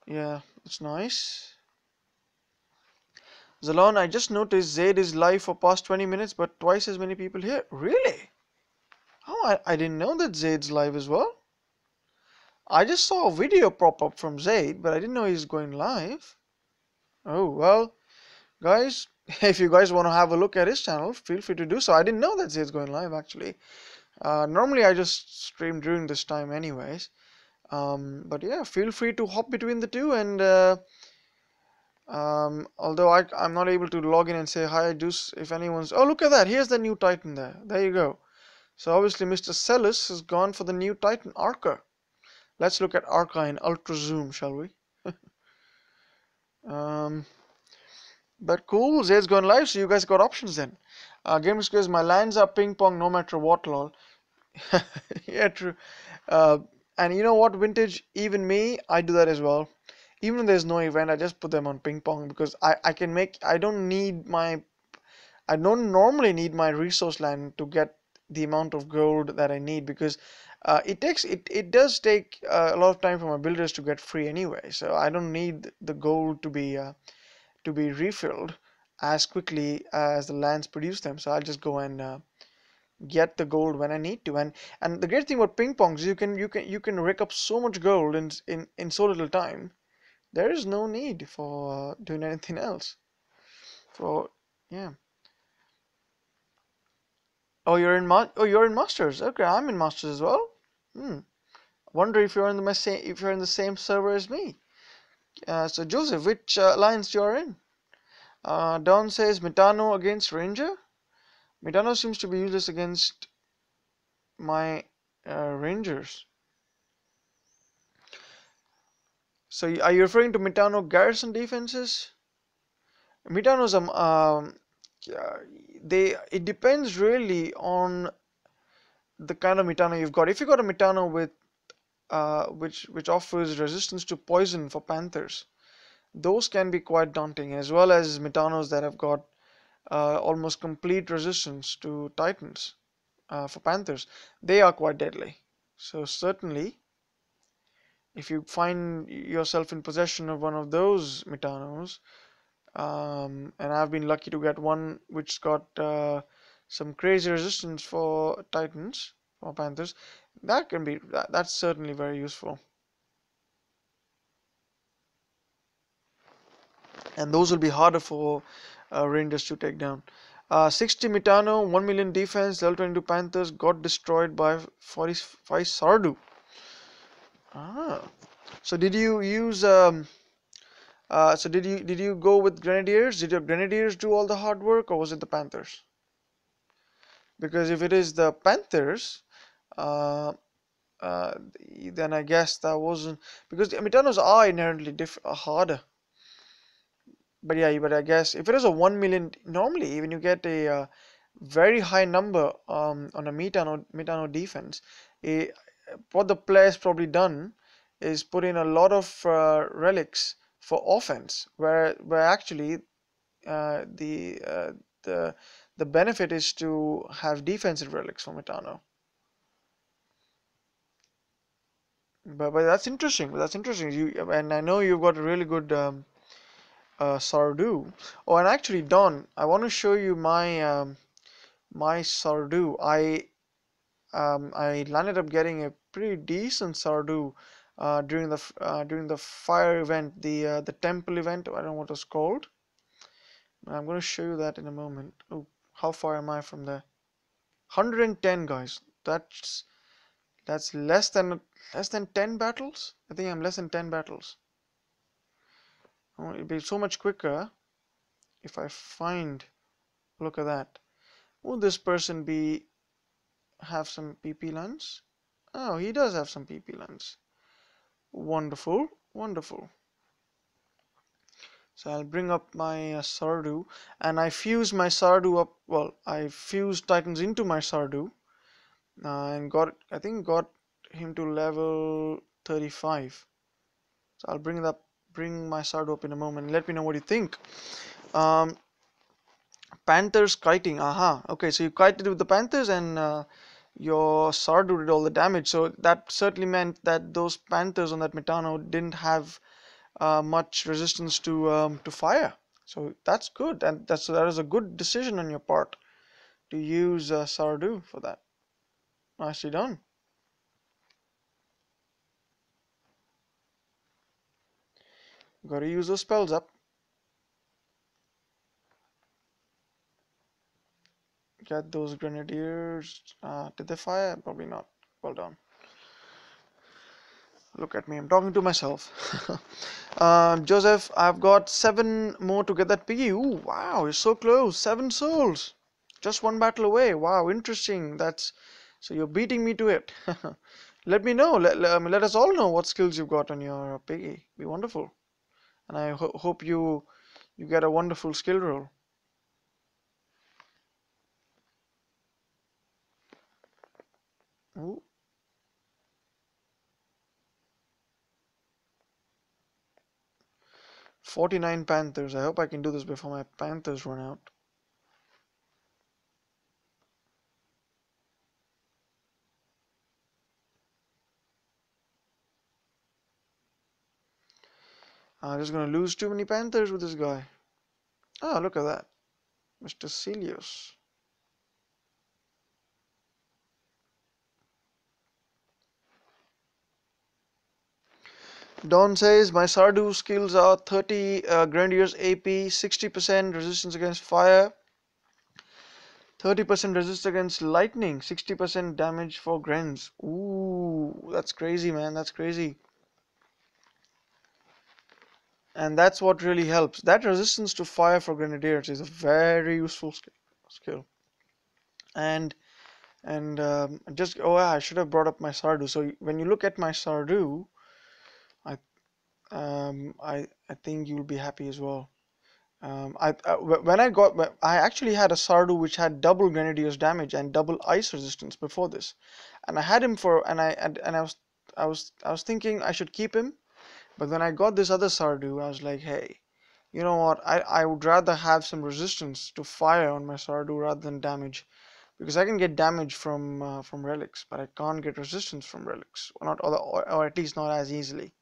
Yeah, it's nice. Zalon, I just noticed Zaid is live for past 20 minutes, but twice as many people here. Really? Oh, I didn't know that Zaid's live as well. I just saw a video pop up from Zaid, but I didn't know he's going live. Oh, well, guys, if you guys want to have a look at his channel, feel free to do so. I didn't know that Zaid's going live, actually. Normally, I just stream during this time anyways. But yeah, feel free to hop between the two, and although I'm not able to log in and say hi, if anyone's... Oh, look at that. Here's the new Titan there. There you go. So obviously Mr. Celis has gone for the new Titan Arca. Let's look at Arca in ultra zoom, shall we? But cool, Zayd's going live, so you guys got options then. Gamers goes, my lands are ping pong no matter what, lol. Yeah, true. And you know what, Vintage? Even me, I do that as well. Even if there's no event, I just put them on ping pong because I don't normally need my resource land to get the amount of gold that I need, because it does take a lot of time for my builders to get free anyway. So I don't need the gold to be refilled as quickly as the lands produce them. So I'll just go and get the gold when I need to. And the great thing about ping pong is you can rake up so much gold in so little time. There is no need for doing anything else. For yeah. Oh, you're in Masters. Okay, I'm in Masters as well. Wonder if you're in the same server as me. So Joseph, which alliance you're in? Don says Mitano against Ranger. Mitano seems to be useless against my Rangers. So are you referring to Mitano garrison defenses? Mitano's it depends really on the kind of Mitano you've got. If you got a Mitano with which offers resistance to poison for panthers, those can be quite daunting, as well as Mitanos that have got almost complete resistance to titans for panthers. They are quite deadly. So certainly, if you find yourself in possession of one of those Mitanos, and I've been lucky to get one which's got some crazy resistance for titans, for panthers, that's certainly very useful. And those will be harder for Rangers to take down. 60 Mitano, 1 million defense, level 22 Panthers got destroyed by 45 Sardu. Ah. So did you use did you go with Grenadiers? Did your Grenadiers do all the hard work, or was it the Panthers? Because if it is the Panthers, uh, uh, then I guess that wasn't, because the Mitanos are inherently harder. But yeah, but I guess if it is a 1 million, normally when you get a very high number on a Mitano defense, eh, what the player's probably done is put in a lot of relics for offense, where actually the the benefit is to have defensive relics for Mitano. But that's interesting. That's interesting. You, and I know you've got a really good Sardu. Oh, and actually, Don, I want to show you my my Sardu. I landed up getting a pretty decent Sardu during the fire event, the temple event. I don't know what it's called. I'm going to show you that in a moment. Oh, how far am I from there? 110, guys. That's less than 10 battles. I think I'm less than 10 battles. Oh, it'd be so much quicker if I find. Look at that. Would this person have some PP lands? Oh, he does have some PP lands. Wonderful, wonderful. So I'll bring up my Sardu, and I fuse my Sardu up. Well, I fused Titans into my Sardu, and I think got him to level 35. So I'll bring my Sardu up in a moment. Let me know what you think. Um, Panthers kiting. Aha. Okay, so you kited with the Panthers, and your Sardu did all the damage. So that certainly meant that those Panthers on that Metano didn't have much resistance to fire. So that's good, and that is a good decision on your part to use Sardu for that. Nicely done. Got to use those spells up. Get those grenadiers. Did they fire? Probably not. Well done. Look at me, I'm talking to myself. Joseph, I've got 7 more to get that piggy. Ooh, wow, you're so close. 7 souls. Just 1 battle away. Wow, interesting. So you're beating me to it. Let me know. Let us all know what skills you've got on your piggy. Be wonderful. And I hope you get a wonderful skill roll. Ooh. 49 Panthers. I hope I can do this before my Panthers run out. I'm just gonna lose too many Panthers with this guy. Oh, look at that. Mr. Celios. Don says, my Sardu skills are 30 Grenadiers AP, 60% resistance against fire, 30% resist against lightning, 60% damage for Grens. Ooh, that's crazy, man. That's crazy. And that's what really helps. That resistance to fire for Grenadiers is a very useful skill. And just, oh yeah, I should have brought up my Sardu. So when you look at my Sardu, I I think you'll be happy as well. When I actually had a Sardu which had double Grenadiers damage and double ice resistance before this, and I had him for, and I was thinking I should keep him, but when I got this other Sardu, I was like, hey, you know what? I would rather have some resistance to fire on my Sardu rather than damage, because I can get damage from relics, but I can't get resistance from relics, or not, or at least not as easily.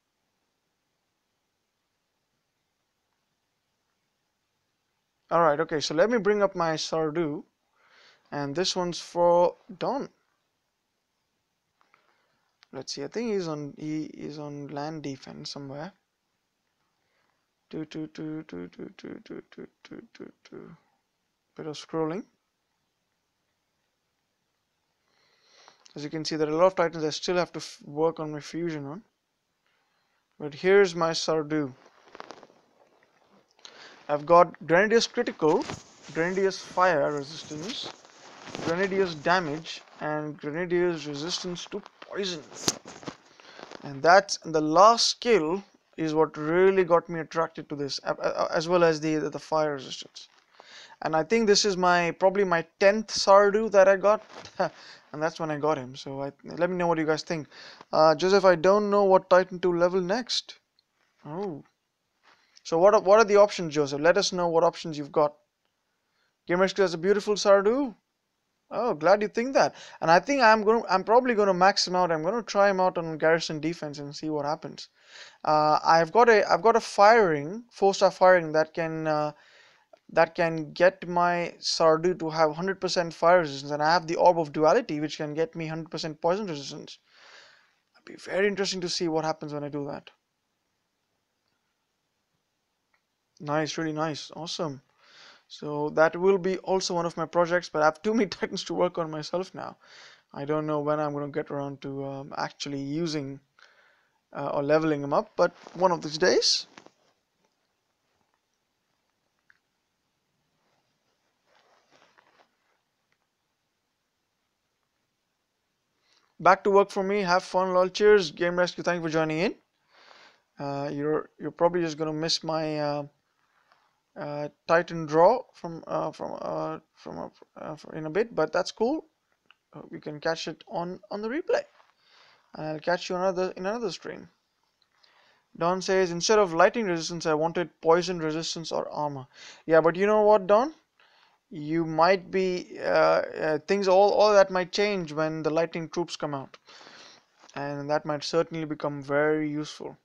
All right, okay. So let me bring up my Sardu. And this one's for Don. Let's see. I think he is on land defense somewhere. Bit of scrolling. As you can see, there are a lot of titans I still have to work on my fusion on. But here's my Sardu. I've got Grenadier's critical, Grenadier's fire resistance, Grenadier's damage, and Grenadier's resistance to poison. And that's the last skill is what really got me attracted to this, as well as the fire resistance. And I think this is probably my 10th Sardu that I got, and that's when I got him. So let me know what you guys think. Joseph, I don't know what Titan to level next. Oh, so what are the options, Joseph? Let us know what options you've got. Game Rescue has a beautiful Sardu. Oh, glad you think that. And I think I'm probably gonna max him out. I'm gonna try him out on Garrison defense and see what happens. I've got a firing, 4-star firing that can get my Sardu to have 100% fire resistance, and I have the Orb of Duality, which can get me 100% poison resistance. It'd be very interesting to see what happens when I do that. Nice, really nice, awesome. So that will be also one of my projects, but I have too many Titans to work on myself now. I don't know when I'm going to get around to actually using or leveling them up, but one of these days. Back to work for me. Have fun, lol. Cheers, Game Rescue. Thank you for joining in. You're probably just gonna miss my Titan draw in a bit, but that's cool. We can catch it on the replay. I'll catch you in another stream. Don says instead of lightning resistance, I wanted poison resistance or armor. Yeah, but you know what, Don? You might be things all that might change when the lightning troops come out, and that might certainly become very useful.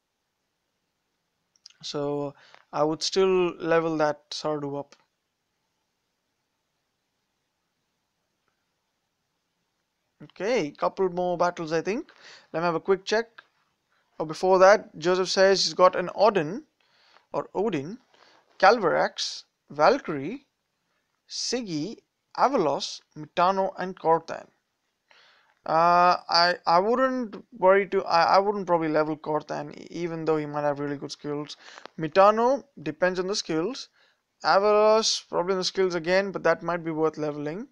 So I would still level that Sardu up. Okay, couple more battles I think. Let me have a quick check. Oh, before that, Joseph says he's got an Odin, Calvarax, Valkyrie, Siggy, Avalos, Mitano, and Corthan. I wouldn't worry I wouldn't probably level Corthan even though he might have really good skills. Mitano depends on the skills. Avalos probably on the skills again, but that might be worth leveling.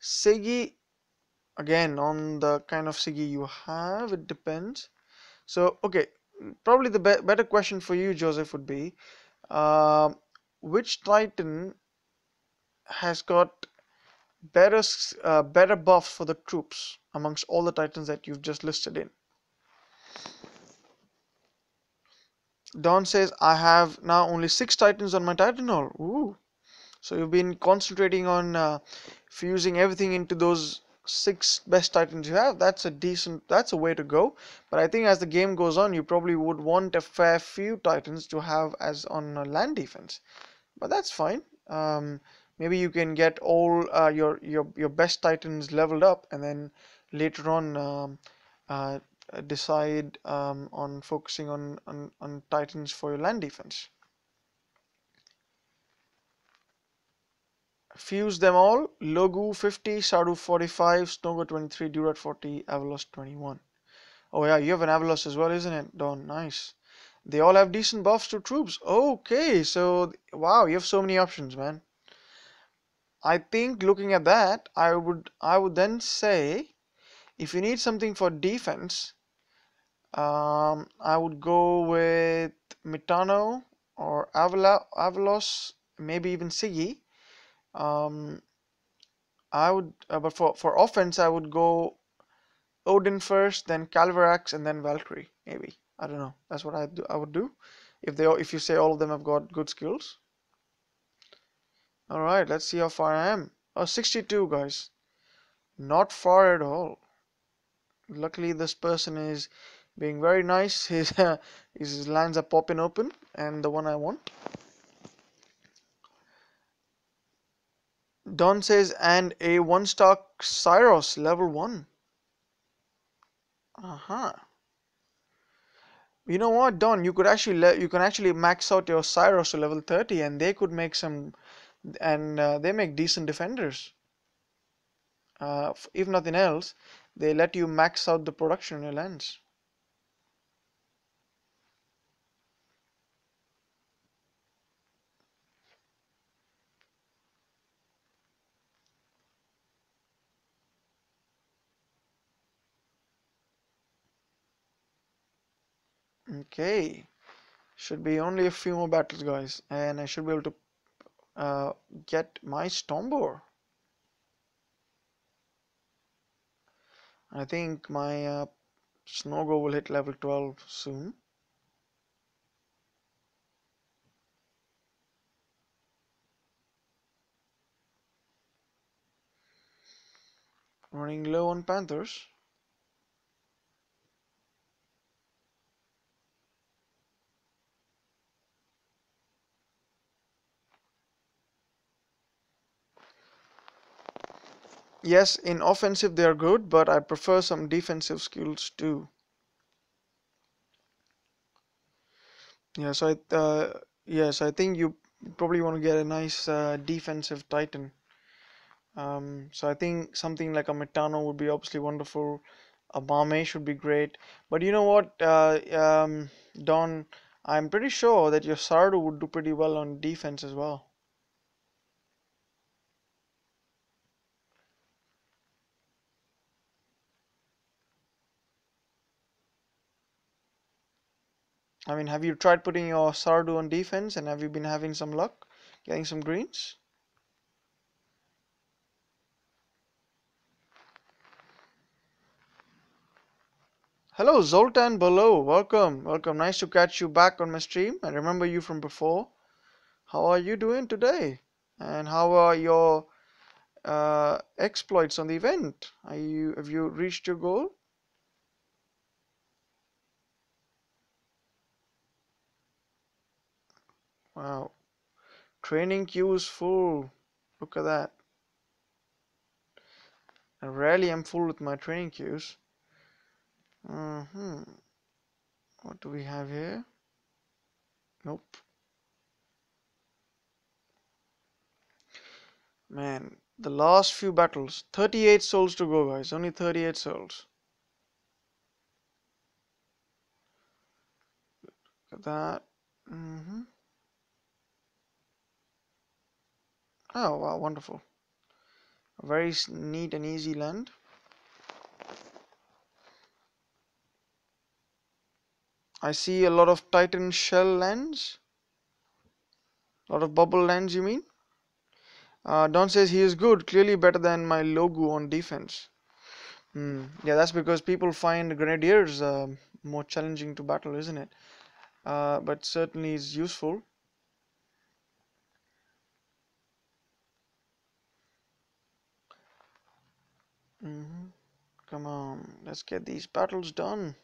Siggy again on the kind of Siggy you have, it depends. So okay, probably the better question for you, Joseph, would be which Titan has got better buffs for the troops amongst all the Titans that you've just listed in? Don says I have now only 6 Titans on my Titan hall. Ooh. So you've been concentrating on fusing everything into those 6 best Titans you have. That's a way to go. But I think as the game goes on, you probably would want a fair few Titans to have as on land defense. But that's fine. Maybe you can get all your best Titans leveled up, and then later on uh, decide on focusing on Titans for your land defense. Fuse them all. Logu 50, Sardu 45, Snogo 23, Durat 40, Avalos 21. Oh yeah, you have an Avalos as well, isn't it, Don? Nice. They all have decent buffs to troops. Okay, so wow, you have so many options, man. I think looking at that, I would then say if you need something for defense, I would go with Mitano or Avalos, maybe even Siggy. But for offense, I would go Odin first, then Calvarax, and then Valkyrie. Maybe, I don't know. That's what I would do if you say all of them have got good skills. All right, let's see how far I am. Oh, 62 guys, not far at all. Luckily, this person is being very nice. His lands are popping open, and the one I want. Don says, and a 1-star Cyros level 1. Uh-huh. You know what, Don? You can actually max out your Cyros to level 30, and they could make some, and they make decent defenders. If nothing else, they let you max out the production in your lens. Okay, should be only a few more battles, guys, and I should be able to uh, get my StormBoar. I think my Snowgo will hit level 12 soon. Running low on Panthers. Yes, in offensive they are good, but I prefer some defensive skills too. Yes, yes, I think you probably want to get a nice defensive Titan. So I think something like a Metano would be obviously wonderful. A Mame should be great. But you know what, Don, I'm pretty sure that your Sardu would do pretty well on defense as well. I mean, have you tried putting your Sardu on defense and have you been having some luck getting some greens? Hello, Zoltan below. Welcome, welcome. Nice to catch you back on my stream. I remember you from before. How are you doing today? And how are your exploits on the event? Have you reached your goal? Wow, training queue is full. Look at that. I rarely am full with my training queues. Hmm. What do we have here? Nope. Man, the last few battles. 38 souls to go, guys. Only 38 souls. Look at that. Oh, wow, wonderful. A very neat and easy land. I see a lot of Titan shell lands. A lot of bubble lands, you mean? Don says he is good, clearly better than my Logu on defense. Yeah, that's because people find Grenadiers more challenging to battle, isn't it? But certainly is useful. hmm Come on, let's get these battles done.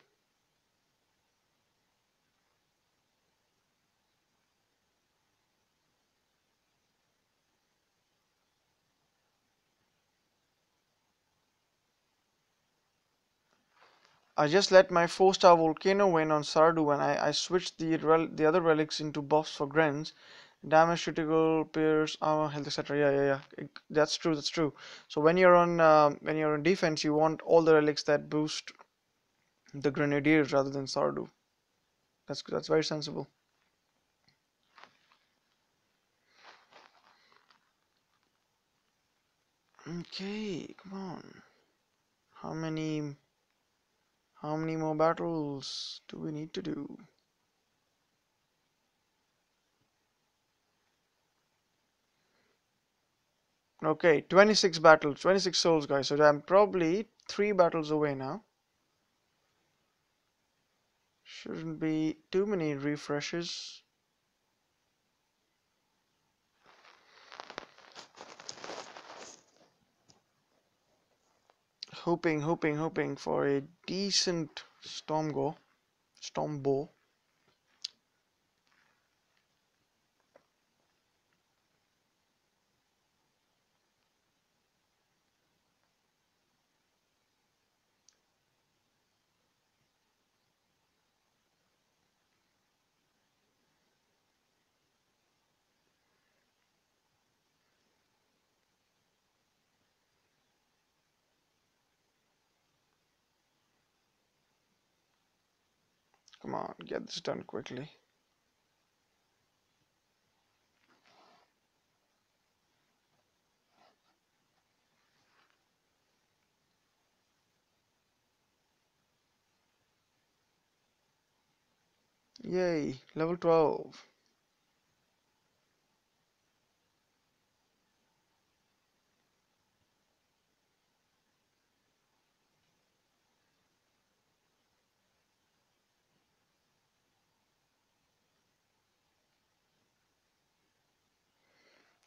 I just let my 4-star Volcano win on Sardu and I switched the other relics into buffs for Grens. Damage, critical, pierce, armor, health, etc. Yeah. That's true, that's true. So when you're on defense, you want all the relics that boost the Grenadiers rather than Sardu. That's very sensible. Okay, come on. How many how many more battles do we need to do? Okay, 26 battles, 26 souls, guys. So I'm probably 3 battles away now. Shouldn't be too many refreshes. Hoping for a decent StormBoar. Come on, get this done quickly. Yay, level 12.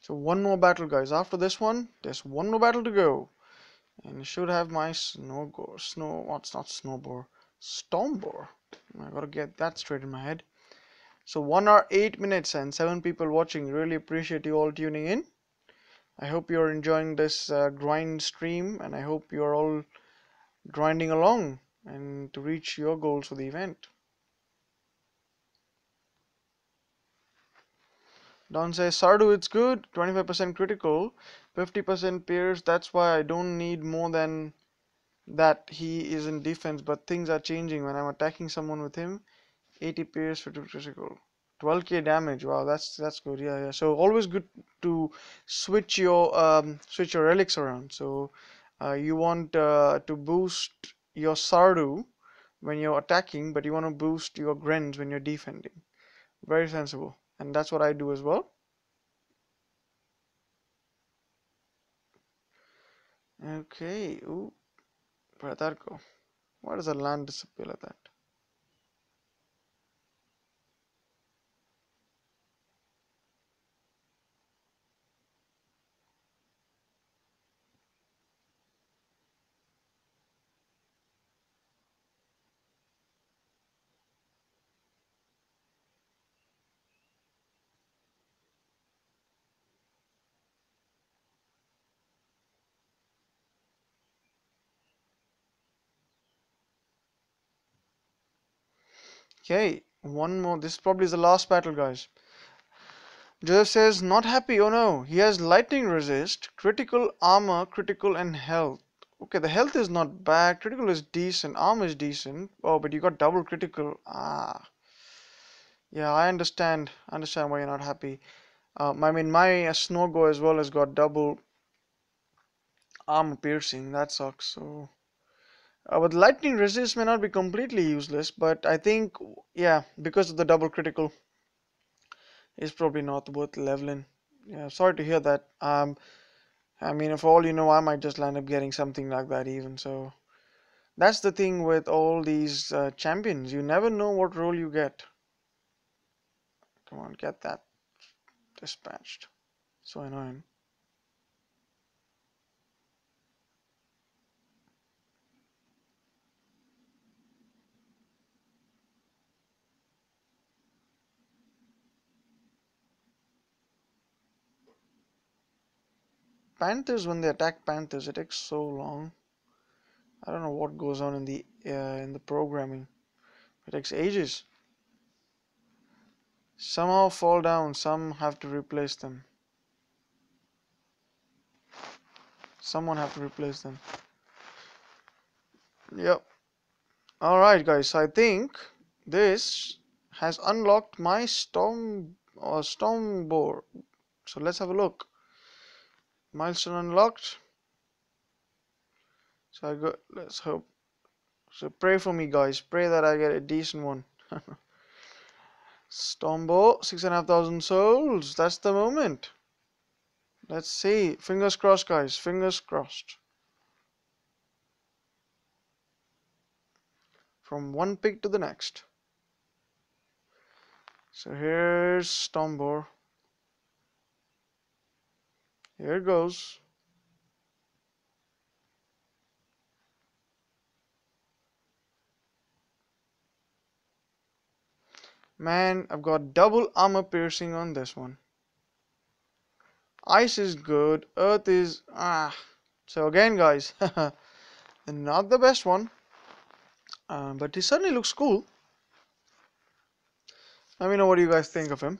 So one more battle, guys. After this one, there's one more battle to go. And I should have my what's not StormBoar, StormBoar. I gotta get that straight in my head. So 1 hour 8 minutes and 7 people watching. Really appreciate you all tuning in. I hope you're enjoying this grind stream, and I hope you're all grinding along and to reach your goals for the event. Don says Sardu, it's good. 25% critical, 50% pierce. That's why I don't need more than that. He is in defense, but things are changing when I'm attacking someone with him. 80 pierce, 50 critical, 12k damage. Wow, that's good. Yeah, yeah. So always good to switch your relics around. So you want to boost your Sardu when you're attacking, but you want to boost your Grens when you're defending. Very sensible, and that's what I do as well. Okay. Ooh, where'd that go? Why does the land disappear like that? Okay, one more. This probably is the last battle, guys. Joseph says, not happy. Oh no, he has lightning resist, critical armor, critical and health. Okay, the health is not bad. Critical is decent. Armor is decent. Oh, but you got double critical. Ah, yeah, I understand. I understand why you're not happy. I mean, my Snowgo as well has got double armor piercing. That sucks. So, but lightning resist may not be completely useless, but I think, yeah, because of the double critical, it's probably not worth leveling. Yeah, sorry to hear that. I mean, for all you know, I might just land up getting something like that even. So that's the thing with all these champions. You never know what role you get. Come on, get that dispatched. So annoying. Panthers, when they attack Panthers, it takes so long. I don't know what goes on in the programming. It takes ages. Somehow fall down. Some have to replace them. Someone have to replace them. Yep. All right, guys. I think this has unlocked my StormBoar. So let's have a look. Milestone unlocked. So I go. Let's hope. So pray for me, guys. Pray that I get a decent one. StormBoar, 6,500 souls. That's the moment. Let's see. Fingers crossed, guys. Fingers crossed. From one pig to the next. So here's StormBoar. Here it goes. Man, I've got double armor piercing on this one. Ice is good. Earth is So again, guys, not the best one, but he certainly looks cool. Let me know what you guys think of him.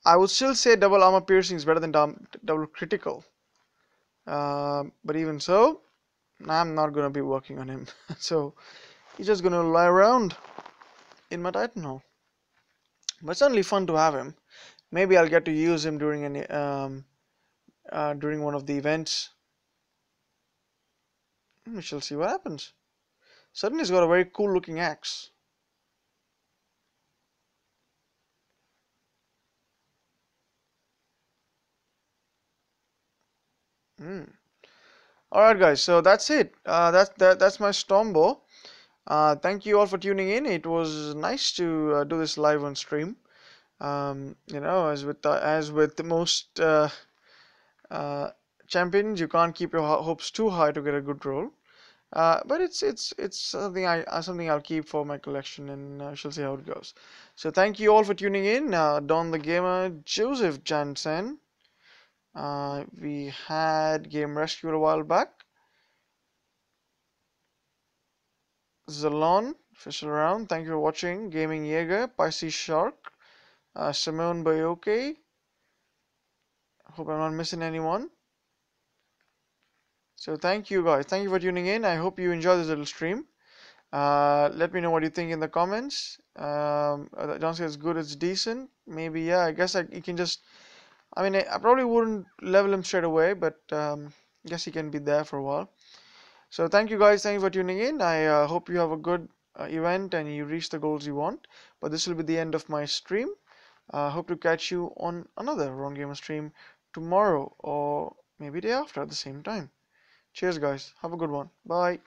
I would still say double armor piercing is better than double critical. But even so, I'm not gonna be working on him. So he's just gonna lie around. in my Titan Hall. But it's certainly fun to have him. Maybe I'll get to use him during one of the events. We shall see what happens. Certainly, he's got a very cool looking axe. Hmm. All right, guys. So that's it. That's my StormBoar. Thank you all for tuning in. It was nice to do this live on stream. As with the most uh, champions, you can't keep your hopes too high to get a good roll. But it's something I'll keep for my collection, and shall see how it goes. So thank you all for tuning in. Don the Gamer, Joseph Jansen. We had Game Rescue a while back. Zalon, official round. Thank you for watching. Gaming Jaeger, Pisces Shark, Simone Bayoke. Hope I'm not missing anyone. So thank you guys. Thank you for tuning in. I hope you enjoy this little stream. Let me know what you think in the comments. Don't say it's good, it's decent. Maybe, yeah, I guess you can just. I mean, I probably wouldn't level him straight away, but I guess he can be there for a while. So thank you guys. Thank you for tuning in. I hope you have a good event and you reach the goals you want. But this will be the end of my stream. Hope to catch you on another Wrong Gamer stream tomorrow or maybe day after at the same time. Cheers, guys. Have a good one. Bye.